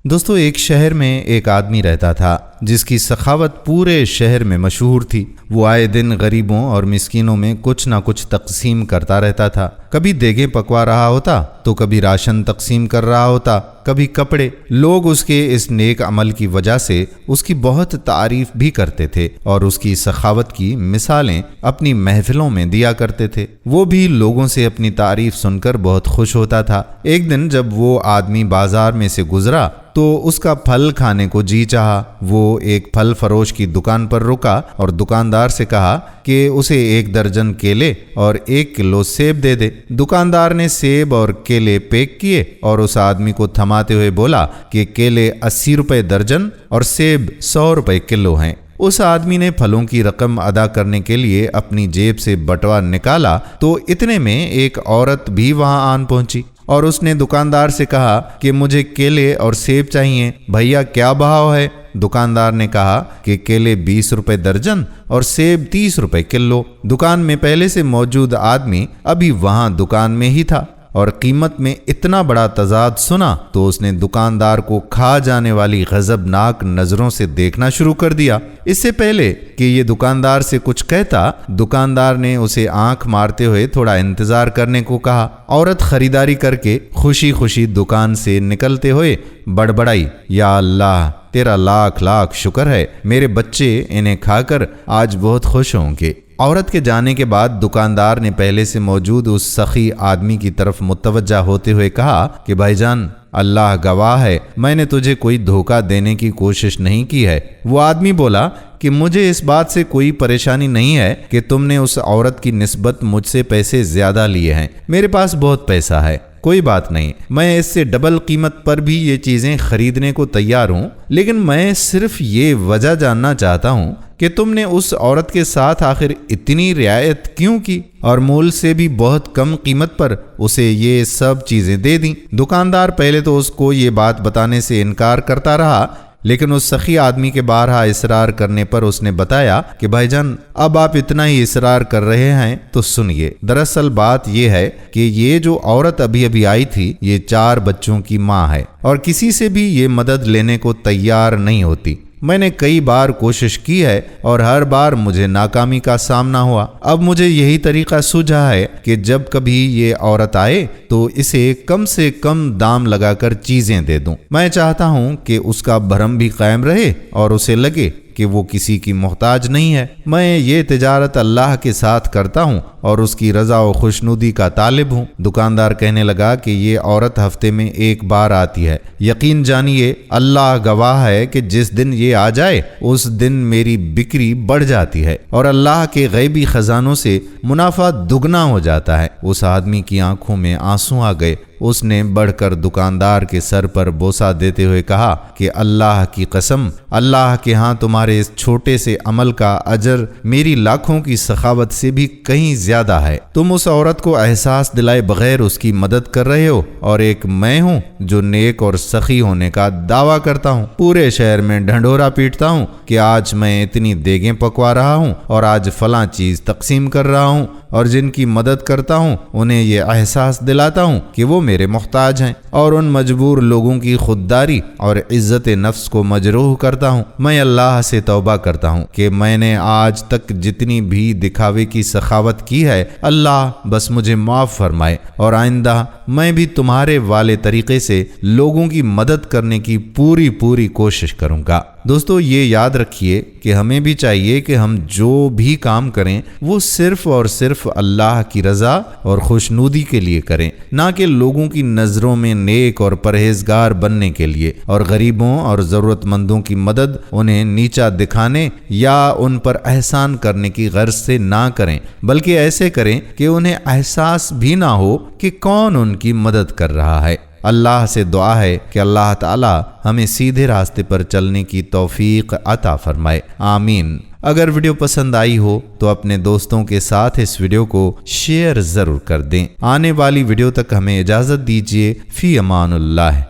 دوستو ایک شہر میں ایک آدمی رہتا تھا جس کی سخاوت پورے شہر میں مشہور تھی۔ وہ آئے دن غریبوں اور مسکینوں میں کچھ نہ کچھ تقسیم کرتا رہتا تھا۔ کبھی دیگیں پکوا رہا ہوتا تو کبھی راشن تقسیم کر رہا ہوتا، کبھی کپڑے۔ لوگ اس کے اس نیک عمل کی وجہ سے اس کی بہت تعریف بھی کرتے تھے اور اس کی سخاوت کی مثالیں اپنی محفلوں میں دیا کرتے تھے۔ وہ بھی لوگوں سے اپنی تعریف سن کر بہت خوش ہوتا تھا۔ ایک دن جب وہ آدمی بازار میں سے گزرا تو اس کا پھل کھانے کو جی چاہا۔ وہ ایک پھل فروش کی دکان پر رکا اور دکاندار سے کہا کہ اسے 1 درجن کیلے اور 1 کلو سیب دے دے۔ دکاندار نے سیب اور کیلے پیک کیے اور اس آدمی کو تھماتے ہوئے بولا کہ کیلے 80 روپے درجن اور سیب 100 روپے کلو ہیں۔ اس آدمی نے پھلوں کی رقم ادا کرنے کے لیے اپنی جیب سے بٹوا نکالا تو اتنے میں ایک عورت بھی وہاں آن پہنچی اور اس نے دکاندار سے کہا کہ مجھے کیلے اور سیب چاہیے، بھیا کیا بھاؤ ہے؟ دکاندار نے کہا کہ کیلے 20 روپے درجن اور سیب 30 روپے کلو۔ دکان میں پہلے سے موجود آدمی ابھی وہاں دکان میں ہی تھا اور قیمت میں اتنا بڑا تضاد سنا تو اس نے دکاندار کو کھا جانے والی غضبناک نظروں سے دیکھنا شروع کر دیا۔ اس سے پہلے کہ یہ دکاندار سے کچھ کہتا، دکاندار نے اسے آنکھ مارتے ہوئے تھوڑا انتظار کرنے کو کہا۔ عورت خریداری کر کے خوشی خوشی دکان سے نکلتے ہوئے بڑبڑائی، یا اللہ تیرا لاکھ لاکھ شکر ہے، میرے بچے انہیں کھا کر آج بہت خوش ہوں گے۔ عورت کے جانے کے بعد دکاندار نے پہلے سے موجود اس سخی آدمی کی طرف متوجہ ہوتے ہوئے کہا کہ بھائی جان، اللہ گواہ ہے، میں نے تجھے کوئی دھوکہ دینے کی کوشش نہیں کی ہے۔ وہ آدمی بولا کہ مجھے اس بات سے کوئی پریشانی نہیں ہے کہ تم نے اس عورت کی نسبت مجھ سے پیسے زیادہ لیے ہیں، میرے پاس بہت پیسہ ہے، کوئی بات نہیں، میں اس سے ڈبل قیمت پر بھی یہ چیزیں خریدنے کو تیار ہوں، لیکن میں صرف یہ وجہ جاننا چاہتا ہوں کہ تم نے اس عورت کے ساتھ آخر اتنی رعایت کیوں کی اور مول سے بھی بہت کم قیمت پر اسے یہ سب چیزیں دے دیں۔ دکاندار پہلے تو اس کو یہ بات بتانے سے انکار کرتا رہا، لیکن اس سخی آدمی کے بارہا اصرار کرنے پر اس نے بتایا کہ بھائی جان، اب آپ اتنا ہی اصرار کر رہے ہیں تو سنیے، دراصل بات یہ ہے کہ یہ جو عورت ابھی آئی تھی یہ 4 بچوں کی ماں ہے اور کسی سے بھی یہ مدد لینے کو تیار نہیں ہوتی۔ میں نے کئی بار کوشش کی ہے اور ہر بار مجھے ناکامی کا سامنا ہوا۔ اب مجھے یہی طریقہ سوجھا ہے کہ جب کبھی یہ عورت آئے تو اسے کم سے کم دام لگا کر چیزیں دے دوں۔ میں چاہتا ہوں کہ اس کا بھرم بھی قائم رہے اور اسے لگے کہ وہ کسی کی محتاج نہیں ہے۔ میں یہ تجارت اللہ کے ساتھ کرتا ہوں اور اس کی رضا و خوشنودی کا طالب ہوں۔ دکاندار کہنے لگا کہ یہ عورت ہفتے میں 1 بار آتی ہے، یقین جانیے اللہ گواہ ہے کہ جس دن یہ آ جائے اس دن میری بکری بڑھ جاتی ہے اور اللہ کے غیبی خزانوں سے منافع دگنا ہو جاتا ہے۔ اس آدمی کی آنکھوں میں آنسو آ گئے۔ اس نے بڑھ کر دکاندار کے سر پر بوسہ دیتے ہوئے کہا کہ اللہ کی قسم، اللہ کے ہاں تمہارے اس چھوٹے سے عمل کا اجر میری لاکھوں کی سخاوت سے بھی کہیں زیادہ ہے۔ تم اس عورت کو احساس دلائے بغیر اس کی مدد کر رہے ہو اور ایک میں ہوں جو نیک اور سخی ہونے کا دعویٰ کرتا ہوں، پورے شہر میں ڈھنڈورا پیٹتا ہوں کہ آج میں اتنی دیگیں پکوا رہا ہوں اور آج فلاں چیز تقسیم کر رہا ہوں، اور جن کی مدد کرتا ہوں انہیں یہ احساس دلاتا ہوں کہ وہ میرے محتاج ہیں، اور ان مجبور لوگوں کی خودداری اور عزت نفس کو مجروح کرتا ہوں۔ میں اللہ سے توبہ کرتا ہوں کہ میں نے آج تک جتنی بھی دکھاوے کی سخاوت کی ہے، اللہ بس مجھے معاف فرمائے، اور آئندہ میں بھی تمہارے والے طریقے سے لوگوں کی مدد کرنے کی پوری کوشش کروں گا۔ دوستو یہ یاد رکھیے کہ ہمیں بھی چاہیے کہ ہم جو بھی کام کریں وہ صرف اور صرف اللہ کی رضا اور خوشنودی کے لیے کریں، نہ کہ لوگوں کی نظروں میں نیک اور پرہیزگار بننے کے لیے، اور غریبوں اور ضرورت مندوں کی مدد انہیں نیچا دکھانے یا ان پر احسان کرنے کی غرض سے نہ کریں، بلکہ ایسے کریں کہ انہیں احساس بھی نہ ہو کہ کون ان کی مدد کر رہا ہے۔ اللہ سے دعا ہے کہ اللہ تعالی ہمیں سیدھے راستے پر چلنے کی توفیق عطا فرمائے، آمین۔ اگر ویڈیو پسند آئی ہو تو اپنے دوستوں کے ساتھ اس ویڈیو کو شیئر ضرور کر دیں۔ آنے والی ویڈیو تک ہمیں اجازت دیجیے، فی امان اللہ۔